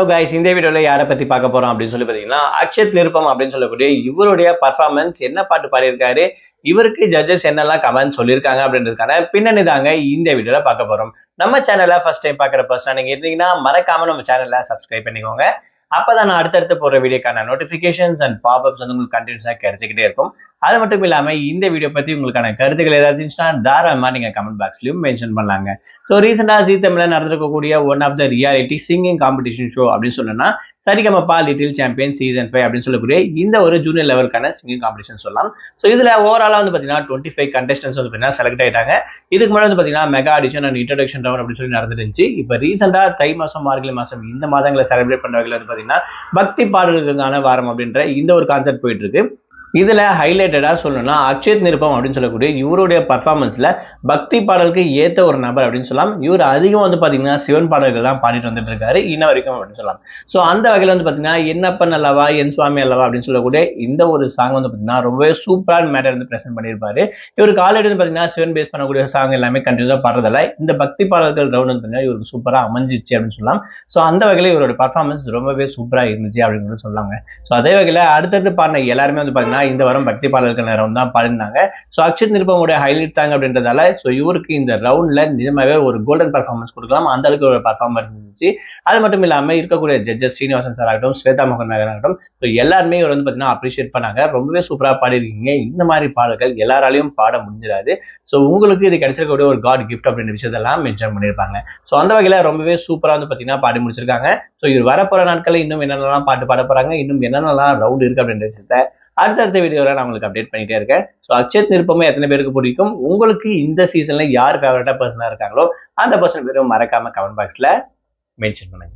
Hello guys, இந்த வீடியோல யாரை பத்தி பார்க்க போறோம் அப்படின்னு சொல்லி பாத்தீங்கன்னா, அக்ஷத் நிருப்பம் அப்படின்னு சொல்லக்கூடிய இவருடைய பர்ஃபார்மன்ஸ் என்ன பாட்டு பாடியிருக்காரு, இவருக்கு ஜட்ஜஸ் என்னெல்லாம் கமெண்ட் சொல்லியிருக்காங்க அப்படின்றதுக்கான பின்னணி தாங்க இந்த வீடியோல பார்க்க போறோம். நம்ம சேனலை ஃபர்ஸ்ட் டைம் பார்க்குற பர்சனா நீங்க இருந்தீங்கன்னா மறக்காம நம்ம சேனலை சப்ஸ்கிரைப் பண்ணிக்கோங்க. அப்பதான் நான் அடுத்தடுத்து போற வீடியோக்கான நோட்டிபிகேஷன்ஸ் அண்ட் பாப்அப்ஸ் வந்து உங்களுக்கு கண்டினியூஸா கிடைச்சிக்கிட்டே இருக்கும். அது மட்டும் இல்லாம இந்த வீடியோ பத்தி உங்களுக்கான கருத்துக்கள் ஏதாவது இருந்துச்சுன்னா தாராளமா நீங்க கமெண்ட் பாக்ஸ்லயும் மென்ஷன் பண்ணலாங்க. ஸோ ரீசெண்டா ஜீ தமிழ்ல நடந்திருக்கக்கூடிய one of the reality singing competition show அப்படின்னு சொன்னா சரிகமபா லிட்டில் சாம்பியன் சீசன் 5 அப்படின்னு சொல்லக்கூடிய இந்த ஒரு ஜூனியர் லெவலுக்கான சிங்கிங் காம்படிஷன் சொல்லலாம். ஸோ இதுல ஓவராலா வந்து பாத்தீங்கன்னா 25 கண்டஸ்டன்ஸ் வந்து பாத்தீங்கன்னா செலக்ட் ஆயிட்டாங்க. இதுக்கு முன்னாடி வந்து பாத்தீங்கன்னா mega audition and introduction round அப்படின்னு சொல்லி நடந்துருந்துச்சு. இப்போ ரீசெண்டா தை மாசம் மார்கழி மாசம் இந்த மாதங்களை செலிப்ரேட் பண்ற வகையில் வந்து பாத்தீங்கன்னா பக்தி பாடல்களுக்கான வாரம் அப்படின்ற இந்த ஒரு கான்செப்ட் போயிட்டு இருக்கு. இதுல ஹைலைட்டடா சொல்லணும்னா அக்ஷத் நிருப்பம் அப்படின்னு சொல்லக்கூடிய இவருடைய பர்ஃபார்மன்ஸ்ல பக்தி பாடலுக்கு ஏத்த ஒரு நபர் அப்படின்னு சொல்லலாம். இவர் அதிகம் வந்து பாத்தீங்கன்னா சிவன் பாடல்கள் தான் பாடிட்டு வந்துட்டு இருக்காரு இன்ன வரைக்கும் அப்படின்னு சொல்லலாம். ஸோ அந்த வகையில வந்து பாத்தீங்கன்னா என்னப்பன் அல்லவா என் சுவாமி அல்லவா அப்படின்னு சொல்லக்கூடிய இந்த ஒரு சாங் வந்து பாத்தீங்கன்னா ரொம்பவே சூப்பரான மேட்டர் வந்து பிரசென்ட் பண்ணியிருப்பாரு. இவருக்கு ஆல்ரெடி வந்து பாத்தீங்கன்னா சிவன் பேஸ் பண்ணக்கூடிய சாங் எல்லாமே கண்டினியூஸா பாடுறதால இந்த பக்தி பாடல்கள் ரவுண்ட் வந்து இவருக்கு சூப்பரா அமைஞ்சிச்சு அப்படின்னு சொல்லலாம். ஸோ அந்த வகையில இவரோட பர்ஃபார்மன்ஸ் ரொம்பவே சூப்பரா இருந்துச்சு அப்படின்னு சொல்லாங்க. ஸோ அதே வகையில அடுத்தடுத்து பாடின எல்லாருமே வந்து பாத்தீங்கன்னா இந்த வாரம் பக்தி பாடல்கள் ரவுண்ட் தான் பாடினாங்க. ஸோ அக்ஷத் நிருப்பமுடைய ஹைலைட் தாங்க அப்படின்றதால ஸோ இவருக்கு இந்த ரவுண்ட்ல நிஜமாவே ஒரு கோல்டன் பர்ஃபார்மன்ஸ் கொடுக்கலாம். அந்த அளவுக்கு ஒரு பர்ஃபார்மன்ஸ் இருந்துச்சு. அது மட்டும் இல்லாம இருக்கக்கூடிய ஜட்ஜஸ் ஸ்ரீனிவாசன் சார் ஆகட்டும், ஸ்வேதா மோகன் மேகன் ஆகட்டும், ஸோ எல்லாருமே இவர் வந்து பாத்தீங்கன்னா அப்ரிஷியேட் பண்ணாங்க. ரொம்பவே சூப்பரா பாடிருக்கீங்க. இந்த மாதிரி பாடல்கள் எல்லாராலையும் பாட முடிஞ்சிடாது. ஸோ உங்களுக்கு இது கிடைச்சிருக்கக்கூடிய ஒரு காட் கிஃப்ட் அப்படின்ற விஷயத்தெல்லாம் மென்ஷன் பண்ணியிருப்பாங்க. ஸோ அந்த வகையில ரொம்பவே சூப்பரா வந்து பாத்தீங்கன்னா பாடி முடிச்சிருக்காங்க. ஸோ இவர் வரப்போற நாட்களில் இன்னும் என்னென்னலாம் பாட்டு பாட போறாங்க, இன்னும் என்னென்னலாம் ரவுண்ட் இருக்கு அப்படின்ற விஷயத்த அடுத்தடுத்த வீடியோல நான் உங்களுக்கு அப்டேட் பண்ணிட்டே இருக்கேன். ஸோ அக்ஷத் நிருப்பமே எத்தனை பேருக்கு பிடிக்கும், உங்களுக்கு இந்த சீசன்ல யார் ஃபேவரட்டா பர்சனா இருக்காங்களோ அந்த பர்சன் பேரும் மறக்காம கமெண்ட் பாக்ஸ்ல மென்ஷன் பண்ணுங்க.